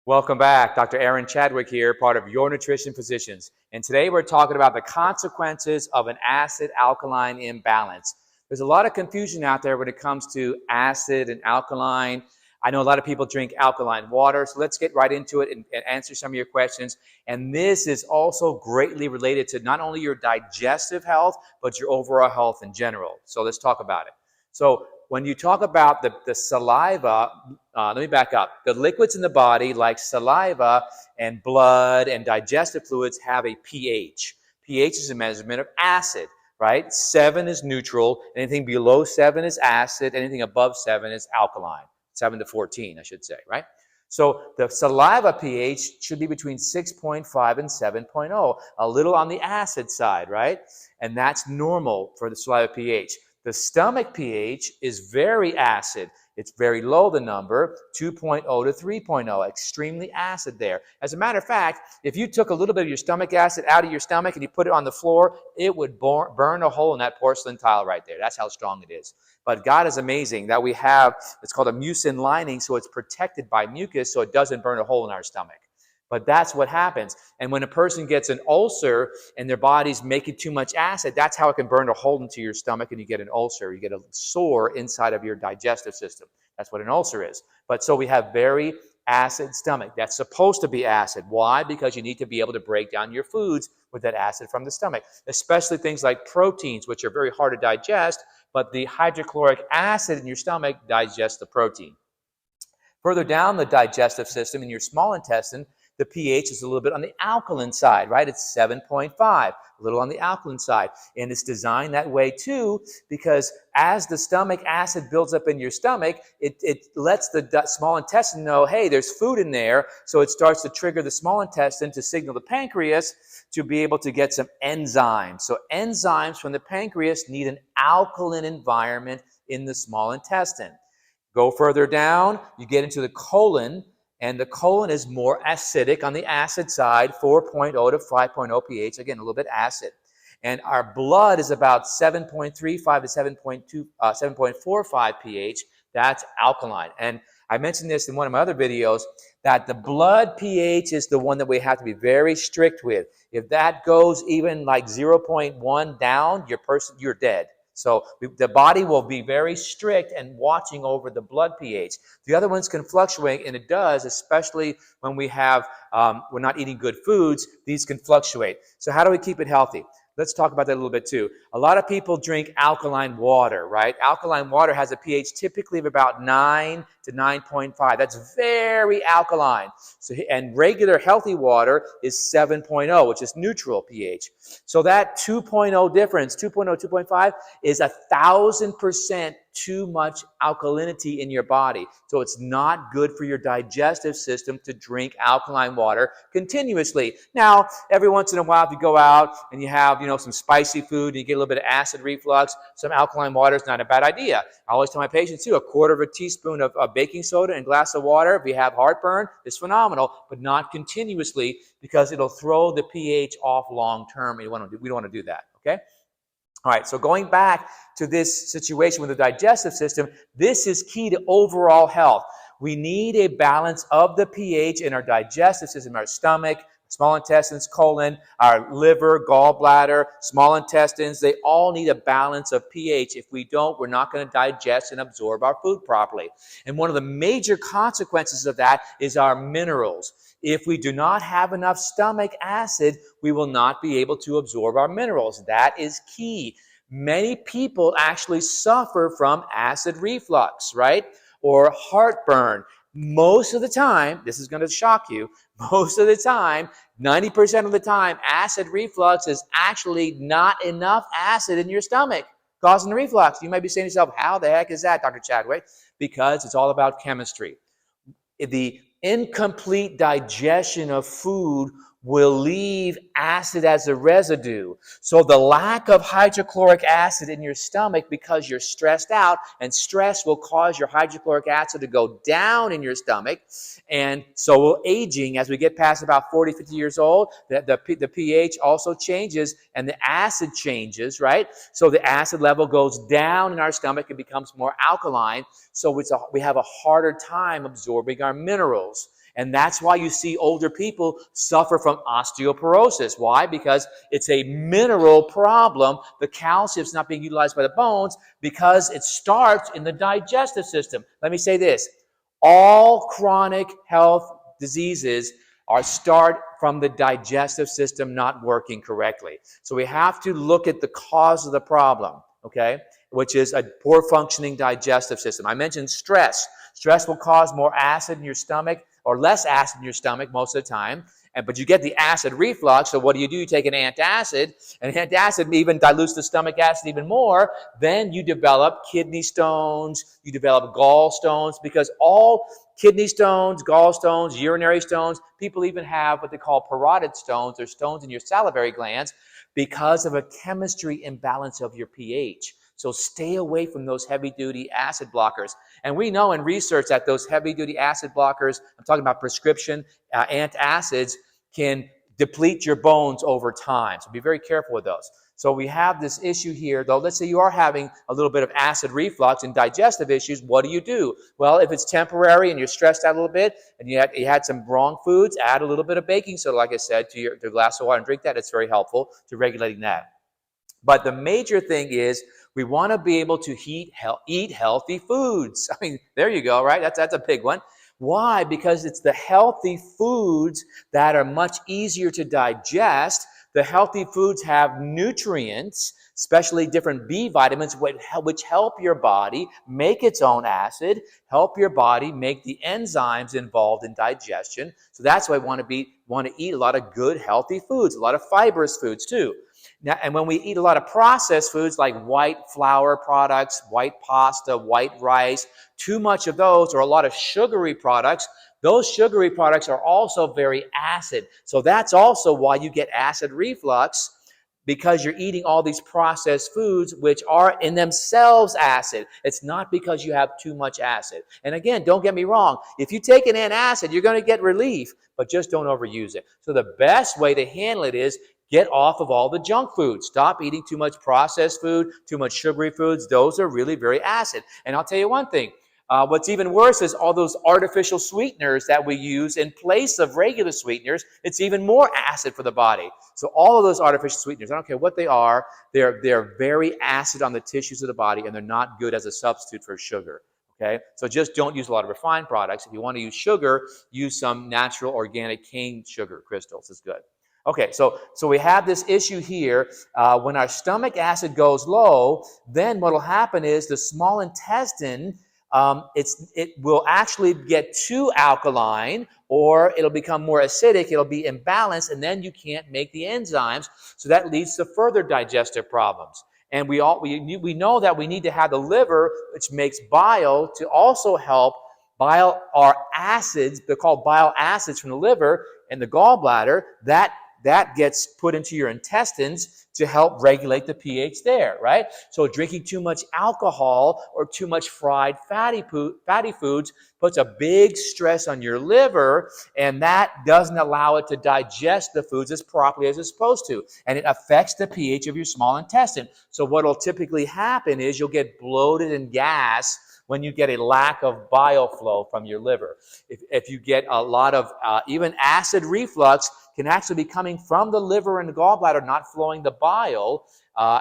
Welcome back. Dr. Aaron Chadwick here, part of Your Nutrition Physicians. And today we're talking about the consequences of an acid-alkaline imbalance. There's a lot of confusion out there when it comes to acid and alkaline. I know a lot of people drink alkaline water, so let's get right into it and answer some of your questions. And this is also greatly related to not only your digestive health, but your overall health in general. So let's talk about it. So when you talk about the saliva, let me back up. The liquids in the body, like saliva and blood and digestive fluids, have a pH. pH is a measurement of acid, right? 7 is neutral. Anything below 7 is acid. Anything above 7 is alkaline. 7 to 14, I should say, right? So the saliva pH should be between 6.5 and 7.0, a little on the acid side, right? And that's normal for the saliva pH. The stomach pH is very acid. It's very low, the number, 2.0 to 3.0, extremely acid there. As a matter of fact, if you took a little bit of your stomach acid out of your stomach and you put it on the floor, it would burn a hole in that porcelain tile right there. That's how strong it is. But God is amazing that we have, it's called a mucin lining, so it's protected by mucus so it doesn't burn a hole in our stomach. But that's what happens. And when a person gets an ulcer and their body's making too much acid, that's how it can burn a hole into your stomach and you get an ulcer. You get a sore inside of your digestive system. That's what an ulcer is. But so we have very acid stomach. That's supposed to be acid. Why? Because you need to be able to break down your foods with that acid from the stomach, especially things like proteins, which are very hard to digest, but the hydrochloric acid in your stomach digests the protein. Further down the digestive system in your small intestine, the pH is a little bit on the alkaline side, right? It's 7.5, a little on the alkaline side. And it's designed that way too because as the stomach acid builds up in your stomach, it lets the small intestine know, hey, there's food in there. So it starts to trigger the small intestine to signal the pancreas to be able to get some enzymes. So enzymes from the pancreas need an alkaline environment in the small intestine. Go further down, you get into the colon, and the colon is more acidic on the acid side, 4.0 to 5.0 pH, again, a little bit acid. And our blood is about 7.35 to 7.45 pH. That's alkaline. And I mentioned this in one of my other videos, that the blood pH is the one that we have to be very strict with. If that goes even like 0.1 down, you're dead. So the body will be very strict and watching over the blood pH. The other ones can fluctuate, and it does, especially when we're not eating good foods. These can fluctuate. So how do we keep it healthy? Let's talk about that a little bit too. A lot of people drink alkaline water, right? Alkaline water has a pH typically of about 9 to 9.5. That's very alkaline. So, and regular healthy water is 7.0, which is neutral pH. So that 2.0 difference, 2.0, 2.5, is 1,000% too much alkalinity in your body. So it's not good for your digestive system to drink alkaline water continuously. Now, every once in a while, if you go out and you have, some spicy food and you get a little bit of acid reflux, some alkaline water is not a bad idea. I always tell my patients too, a quarter of a teaspoon of baking soda and a glass of water, if you have heartburn, is phenomenal, but not continuously because it'll throw the pH off long term. We don't want to do that, okay? All right, so going back to this situation with the digestive system, this is key to overall health. We need a balance of the pH in our digestive system, our stomach, small intestines, colon, our liver, gallbladder, small intestines. They all need a balance of pH. If we don't, we're not going to digest and absorb our food properly. And one of the major consequences of that is our minerals. If we do not have enough stomach acid, we will not be able to absorb our minerals. That is key. Many people actually suffer from acid reflux, right? Or heartburn. Most of the time, this is going to shock you, most of the time, 90% of the time, acid reflux is actually not enough acid in your stomach causing the reflux. You might be saying to yourself, how the heck is that, Dr. Chadwick? Because it's all about chemistry. The incomplete digestion of food will leave acid as a residue. So the lack of hydrochloric acid in your stomach because you're stressed out, and stress will cause your hydrochloric acid to go down in your stomach. And so will aging. As we get past about 40, 50 years old, the pH also changes and the acid changes, right? So the acid level goes down in our stomach and becomes more alkaline. So we have a harder time absorbing our minerals. And that's why you see older people suffer from osteoporosis. Why? Because it's a mineral problem. The calcium is not being utilized by the bones because it starts in the digestive system. Let me say this. All chronic health diseases start from the digestive system not working correctly. So we have to look at the cause of the problem, okay, which is a poor functioning digestive system. I mentioned stress. Stress will cause more acid in your stomach or less acid in your stomach most of the time. But you get the acid reflux, so what do? You take an antacid, and antacid even dilutes the stomach acid even more. Then you develop kidney stones, you develop gallstones, because all kidney stones, gallstones, urinary stones, people even have what they call parotid stones, or stones in your salivary glands, because of a chemistry imbalance of your pH. So stay away from those heavy-duty acid blockers. And we know in research that those heavy-duty acid blockers, I'm talking about prescription antacids, can deplete your bones over time. So be very careful with those. So we have this issue here, though. Let's say you are having a little bit of acid reflux and digestive issues. What do? Well, if it's temporary and you're stressed out a little bit and you had some wrong foods, add a little bit of baking soda, like I said, to your glass of water and drink that. It's very helpful to regulating that. But the major thing is we want to be able to eat healthy foods. I mean, there you go, right? That's a big one. Why? Because it's the healthy foods that are much easier to digest. The healthy foods have nutrients, especially different B vitamins, which help your body make its own acid, help your body make the enzymes involved in digestion. So that's why we want to eat a lot of good, healthy foods, a lot of fibrous foods too. Now, and when we eat a lot of processed foods like white flour products, white pasta, white rice, too much of those, or a lot of sugary products, those sugary products are also very acid. So that's also why you get acid reflux, because you're eating all these processed foods which are in themselves acid. It's not because you have too much acid. And again, don't get me wrong. If you take an antacid, you're going to get relief, but just don't overuse it. So the best way to handle it is get off of all the junk foods. Stop eating too much processed food, too much sugary foods. Those are really very acid. And I'll tell you one thing. What's even worse is all those artificial sweeteners that we use in place of regular sweeteners. It's even more acid for the body. So all of those artificial sweeteners, I don't care what they are, they're very acid on the tissues of the body, and they're not good as a substitute for sugar. Okay? So just don't use a lot of refined products. If you want to use sugar, use some natural organic cane sugar crystals. It's good. Okay, so we have this issue here. When our stomach acid goes low, then what will happen is the small intestine, it will actually get too alkaline, or it'll become more acidic, it'll be imbalanced, and then you can't make the enzymes, so that leads to further digestive problems. And we know that we need to have the liver, which makes bile, to also help bile our acids. They're called bile acids from the liver and the gallbladder. That gets put into your intestines to help regulate the pH there, right? So drinking too much alcohol or too much fried fatty foods puts a big stress on your liver, and that doesn't allow it to digest the foods as properly as it's supposed to. And it affects the pH of your small intestine. So what will typically happen is you'll get bloated and gas when you get a lack of bile flow from your liver. If you get a lot of even acid reflux, can actually be coming from the liver and the gallbladder not flowing the bile,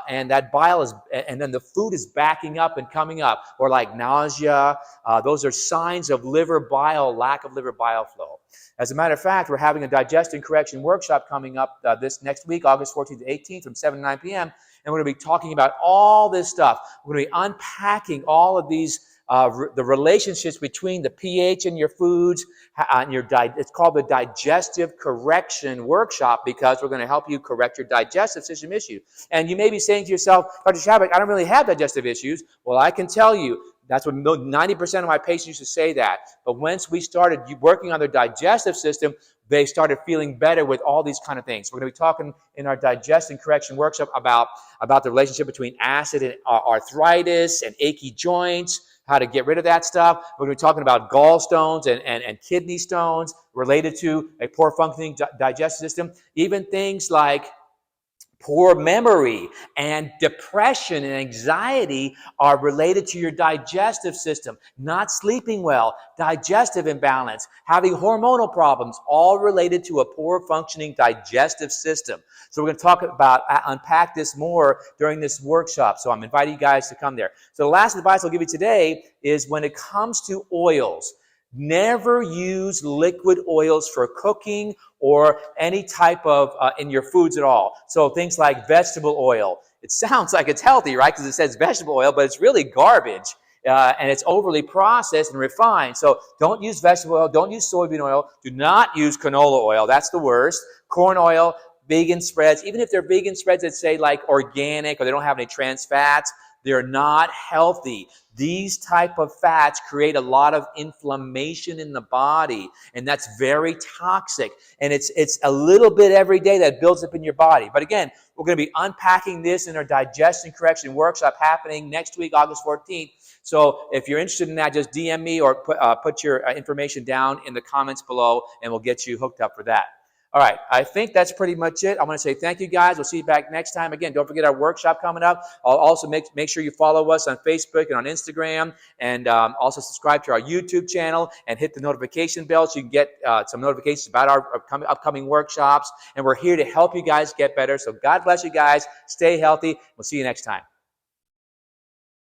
and that bile is, and then the food is backing up and coming up, or like nausea. Those are signs of lack of liver bile flow. As a matter of fact, we're having a digestion correction workshop coming up this next week, August 14th to 18th from 7 to 9 p.m., and we're going to be talking about all this stuff. We're going to be unpacking all of these the relationships between the pH in your foods and your diet. It's called the Digestive Correction Workshop, because we're going to help you correct your digestive system issues. And you may be saying to yourself, Dr. Chadwick, I don't really have digestive issues. Well, I can tell you, that's what 90% of my patients used to say that. But once we started working on their digestive system, they started feeling better with all these kind of things. We're going to be talking in our digestion correction workshop about the relationship between acid and arthritis and achy joints, how to get rid of that stuff. We're going to be talking about gallstones and kidney stones related to a poor functioning digestive system. Even things like Poor memory and depression and anxiety are related to your digestive system. Not sleeping well, digestive imbalance, having hormonal problems, all related to a poor functioning digestive system. So we're going to talk about, unpack this more during this workshop. So I'm inviting you guys to come there. So the last advice I'll give you today is when it comes to oils, never use liquid oils for cooking or any type of in your foods at all. So things like vegetable oil. It sounds like it's healthy, right? Because it says vegetable oil, but it's really garbage. And it's overly processed and refined. So don't use vegetable oil. Don't use soybean oil. Do not use canola oil. That's the worst. Corn oil, vegan spreads. Even if they're vegan spreads that say like organic or they don't have any trans fats, they're not healthy. These type of fats create a lot of inflammation in the body, and that's very toxic. And it's a little bit every day that builds up in your body. But again, we're going to be unpacking this in our digestion correction workshop happening next week, August 14th. So if you're interested in that, just DM me or put your information down in the comments below, and we'll get you hooked up for that. All right, I think that's pretty much it. I want to say thank you, guys. We'll see you back next time. Again, don't forget our workshop coming up. I'll also make sure you follow us on Facebook and on Instagram, and also subscribe to our YouTube channel and hit the notification bell so you can get some notifications about our upcoming workshops. And we're here to help you guys get better. So God bless you guys. Stay healthy. We'll see you next time.